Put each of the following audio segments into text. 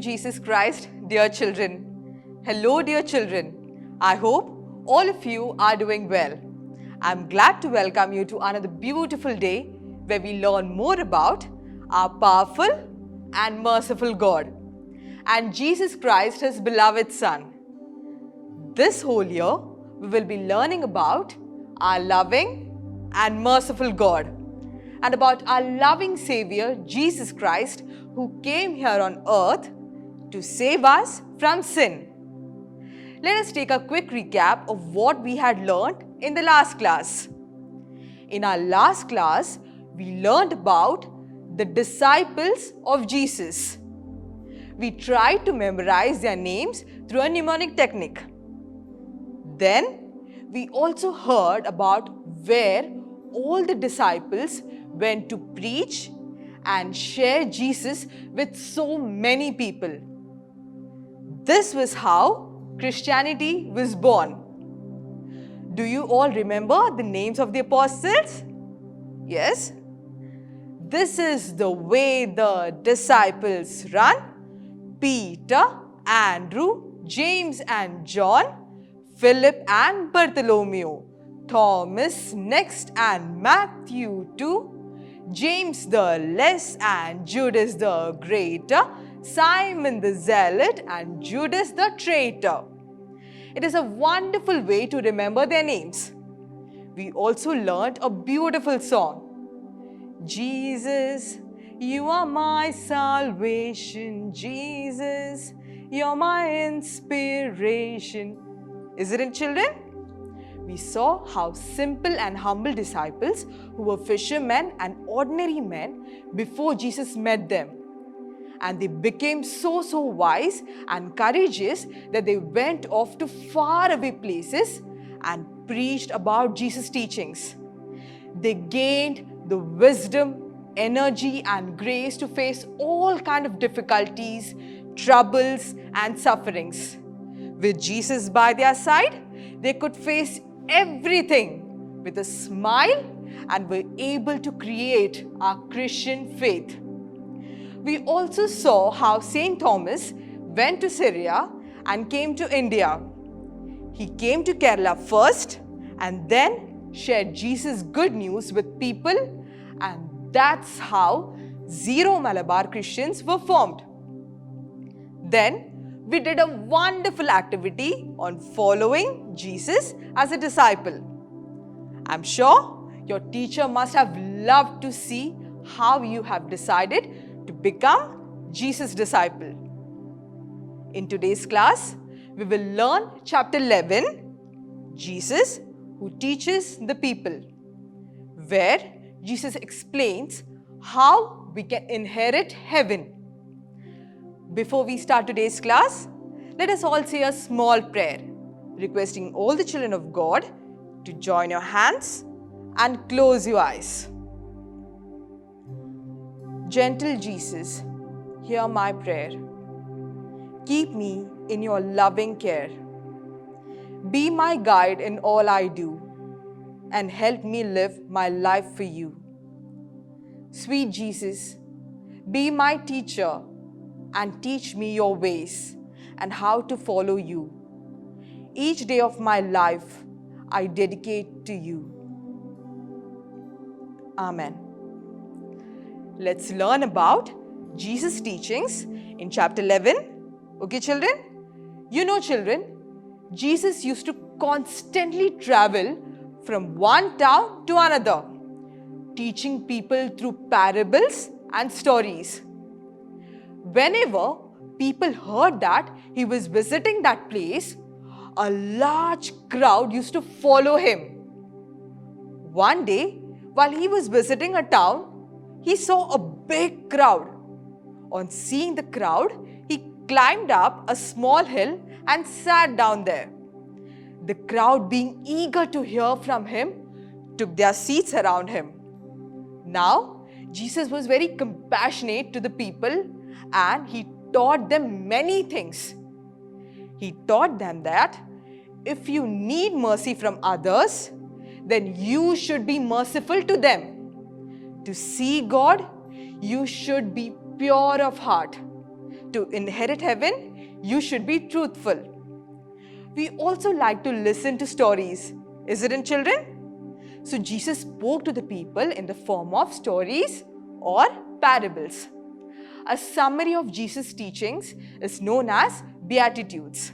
Jesus Christ, dear children. Hello, dear children. I hope all of you are doing well. I'm glad to welcome you to another beautiful day where we learn more about our powerful and merciful God and Jesus Christ, His beloved Son. This whole year, we will be learning about our loving and merciful God and about our loving Savior, Jesus Christ, who came here on earth to save us from sin. Let us take a quick recap of what we had learned in the last class. In our last class, we learned about the disciples of Jesus. We tried to memorize their names through a mnemonic technique. Then, we also heard about where all the disciples went to preach and share Jesus with so many people. This was how Christianity was born. Do you all remember the names of the apostles? Yes? This is the way the disciples run: Peter, Andrew, James and John, Philip and Bartholomew, Thomas next and Matthew too, James the Less and Judas the Greater, Simon the Zealot and Judas the Traitor. It is a wonderful way to remember their names. We also learnt a beautiful song. Jesus, you are my salvation. Jesus, you're my inspiration. Isn't it, children? We saw how simple and humble disciples who were fishermen and ordinary men before Jesus met them. And they became so wise and courageous that they went off to faraway places and preached about Jesus' teachings. They gained the wisdom, energy and grace to face all kinds of difficulties, troubles and sufferings. With Jesus by their side, they could face everything with a smile and were able to create our Christian faith. We also saw how St. Thomas went to Syria and came to India. He came to Kerala first and then shared Jesus' good news with people, and that's how Zero Malabar Christians were formed. Then we did a wonderful activity on following Jesus as a disciple. I'm sure your teacher must have loved to see how you have decided to become Jesus' disciple. In today's class, we will learn chapter 11, Jesus who teaches the people, where Jesus explains how we can inherit heaven. Before we start today's class, let us all say a small prayer, requesting all the children of God to join your hands and close your eyes. Gentle Jesus, hear my prayer. Keep me in your loving care. Be my guide in all I do and help me live my life for you. Sweet Jesus, be my teacher and teach me your ways and how to follow you. Each day of my life, I dedicate to you. Amen. Let's learn about Jesus' teachings in chapter 11. Okay, children? You know, children, Jesus used to constantly travel from one town to another, teaching people through parables and stories. Whenever people heard that he was visiting that place, a large crowd used to follow him. One day, while he was visiting a town, he saw a big crowd. On seeing the crowd, he climbed up a small hill and sat down there. The crowd, being eager to hear from him, took their seats around him. Now, Jesus was very compassionate to the people and he taught them many things. He taught them that if you need mercy from others, then you should be merciful to them. To see God, you should be pure of heart. to inherit heaven, you should be truthful. We also like to listen to stories, isn't it, children? So Jesus spoke to the people in the form of stories or parables. A summary of Jesus' teachings is known as Beatitudes.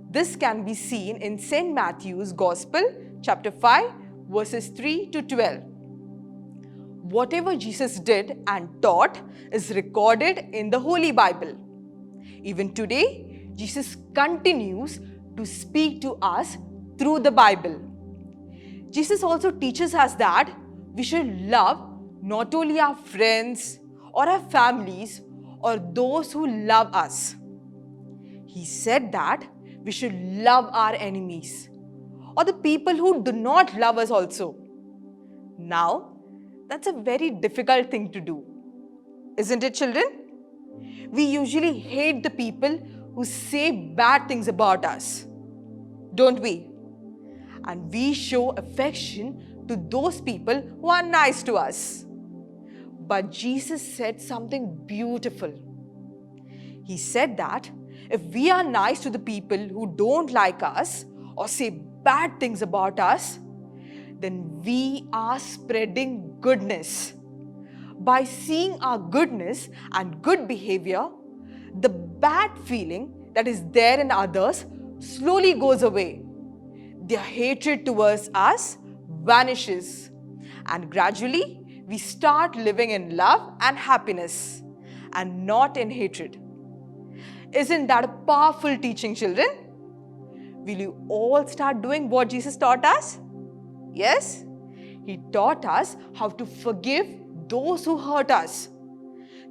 This can be seen in St. Matthew's Gospel, chapter 5, verses 3 to 12. Whatever Jesus did and taught is recorded in the Holy Bible. Even today, Jesus continues to speak to us through the Bible. Jesus also teaches us that we should love not only our friends or our families or those who love us. He said that we should love our enemies or the people who do not love us also. Now, that's a very difficult thing to do, isn't it, children? We usually hate the people who say bad things about us, don't we? And we show affection to those people who are nice to us. But Jesus said something beautiful. He said that if we are nice to the people who don't like us or say bad things about us, then we are spreading goodness. By seeing our goodness and good behavior, the bad feeling that is there in others slowly goes away. Their hatred towards us vanishes, and gradually we start living in love and happiness and not in hatred. Isn't that a powerful teaching, children? Will you all start doing what Jesus taught us? Yes? He taught us how to forgive those who hurt us.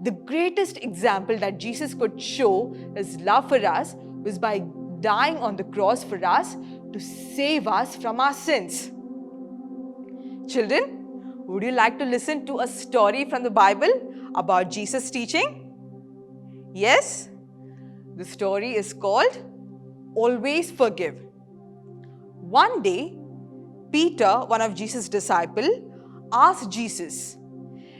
The greatest example that Jesus could show his love for us was by dying on the cross for us to save us from our sins. Children, would you like to listen to a story from the Bible about Jesus' teaching? Yes? The story is called Always Forgive. One day, Peter, one of Jesus' disciples, asked Jesus,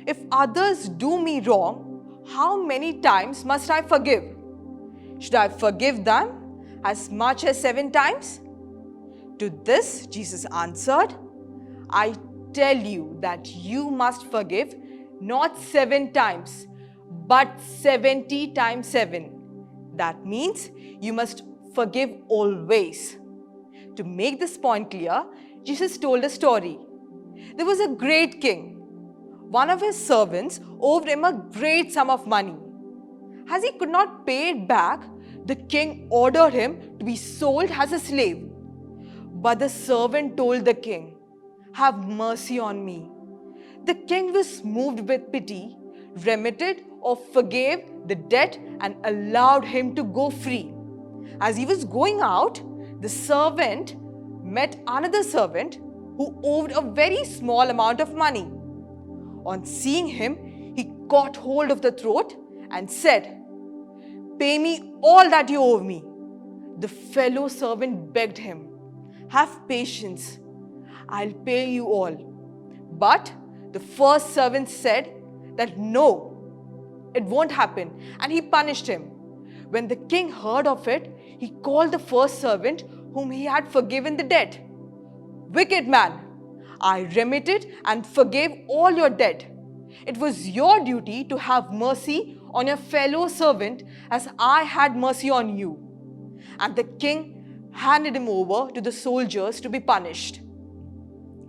"If others do me wrong, how many times must I forgive? Should I forgive them as much as 7 times?" To this, Jesus answered, "I tell you that you must forgive not 7 times, but 70 times 7. That means you must forgive always." To make this point clear, Jesus told a story. There was a great king. One of his servants owed him a great sum of money. As he could not pay it back, the king ordered him to be sold as a slave. But the servant told the king, "Have mercy on me." The king was moved with pity, remitted or forgave the debt and allowed him to go free. As he was going out, the servant met another servant who owed a very small amount of money. On seeing him, he caught hold of the throat and said, "Pay me all that you owe me." The fellow servant begged him, "Have patience, I'll pay you all." But the first servant said that no, it won't happen, and he punished him. When the king heard of it, he called the first servant whom he had forgiven the debt. "Wicked man, I remitted and forgave all your debt. It was your duty to have mercy on your fellow servant as I had mercy on you." And the king handed him over to the soldiers to be punished.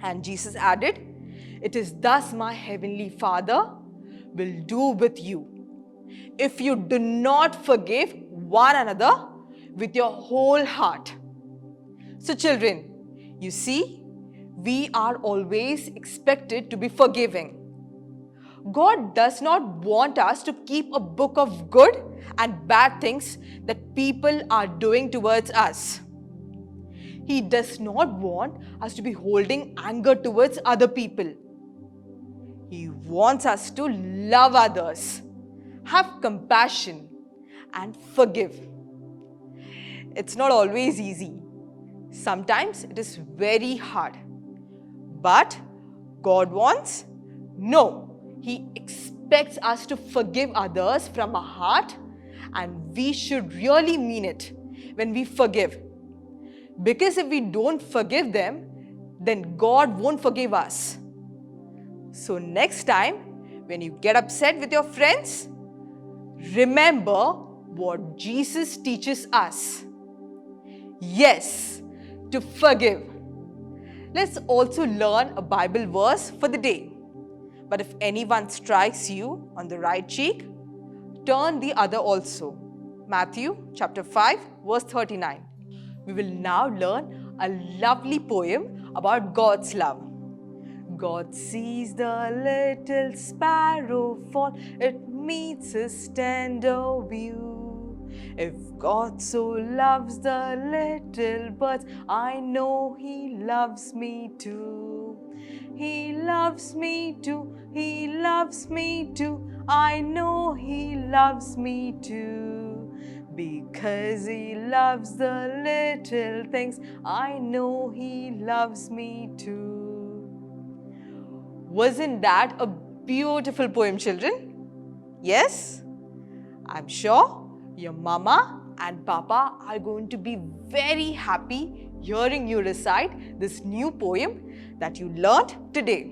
And Jesus added, "It is thus my heavenly Father will do with you, if you do not forgive one another with your whole heart." So children, you see, we are always expected to be forgiving. God does not want us to keep a book of good and bad things that people are doing towards us. He does not want us to be holding anger towards other people. He wants us to love others, have compassion, and forgive. It's not always easy. Sometimes it is very hard. But God wants? No. He expects us to forgive others from our heart and we should really mean it when we forgive. Because if we don't forgive them, then God won't forgive us. So next time, when you get upset with your friends, remember what Jesus teaches us. Yes, to forgive. Let's also learn a Bible verse for the day. But if anyone strikes you on the right cheek, turn the other also. Matthew chapter 5 verse 39. We will now learn a lovely poem about God's love. God sees the little sparrow fall, it meets his tender view. If God so loves the little birds, I know He loves me too. He loves me too, He loves me too, I know He loves me too. Because He loves the little things, I know He loves me too. Wasn't that a beautiful poem, children? Yes? I'm sure your mama and papa are going to be very happy hearing you recite this new poem that you learnt today.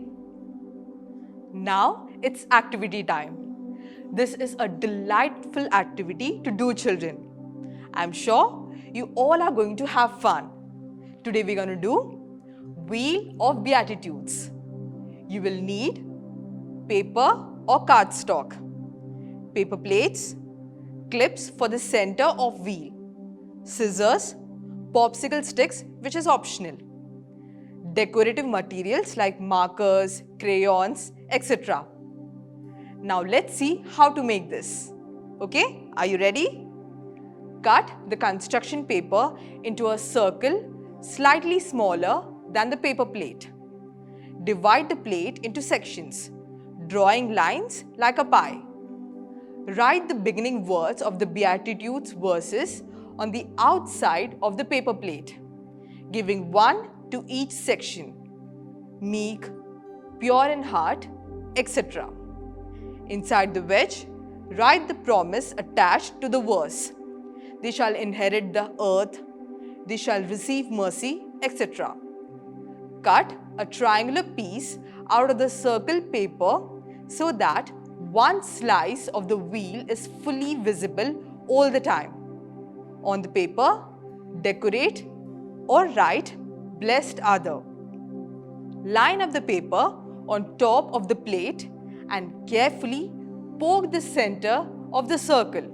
Now it's activity time. This is a delightful activity to do, children. I'm sure you all are going to have fun. Today we're going to do Wheel of Beatitudes. You will need paper or cardstock, paper plates, clips for the center of wheel, scissors, popsicle sticks, which is optional, decorative materials like markers, crayons, etc. Now let's see how to make this. Okay, are you ready? Cut the construction paper into a circle slightly smaller than the paper plate. Divide the plate into sections, drawing lines like a pie. Write the beginning words of the Beatitudes verses on the outside of the paper plate, giving one to each section: meek, pure in heart, etc. Inside the wedge, write the promise attached to the verse: they shall inherit the earth, they shall receive mercy, etc. Cut a triangular piece out of the circle paper so that one slice of the wheel is fully visible all the time. On the paper, decorate or write "Blessed are the." Line up the paper on top of the plate and carefully poke the center of the circle.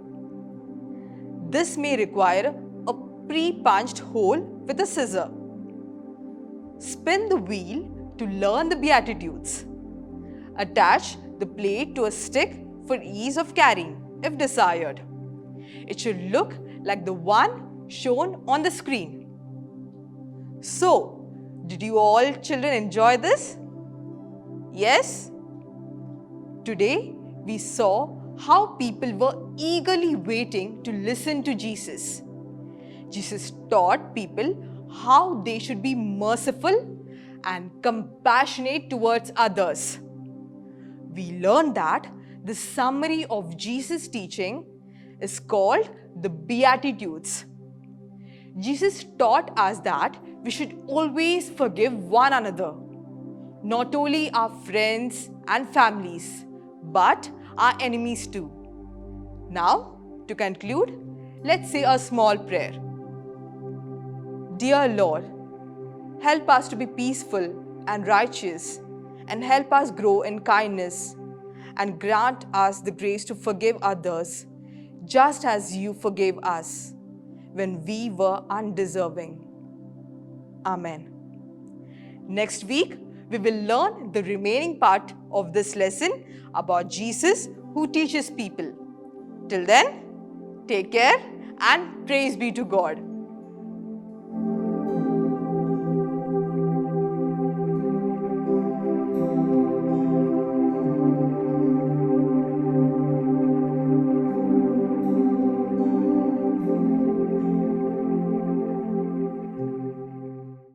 This may require a pre-punched hole with a scissor. Spin the wheel to learn the Beatitudes. Attach the plate to a stick for ease of carrying, if desired. It should look like the one shown on the screen. So, did you all children enjoy this? Yes? Today, we saw how people were eagerly waiting to listen to Jesus. Jesus taught people how they should be merciful and compassionate towards others. We learned that the summary of Jesus' teaching is called the Beatitudes. Jesus taught us that we should always forgive one another, not only our friends and families, but our enemies too. Now, to conclude, let's say a small prayer. Dear Lord, help us to be peaceful and righteous, and help us grow in kindness, and grant us the grace to forgive others, just as you forgave us when we were undeserving. Amen. Next week, we will learn the remaining part of this lesson about Jesus who teaches people. Till then, take care and praise be to God.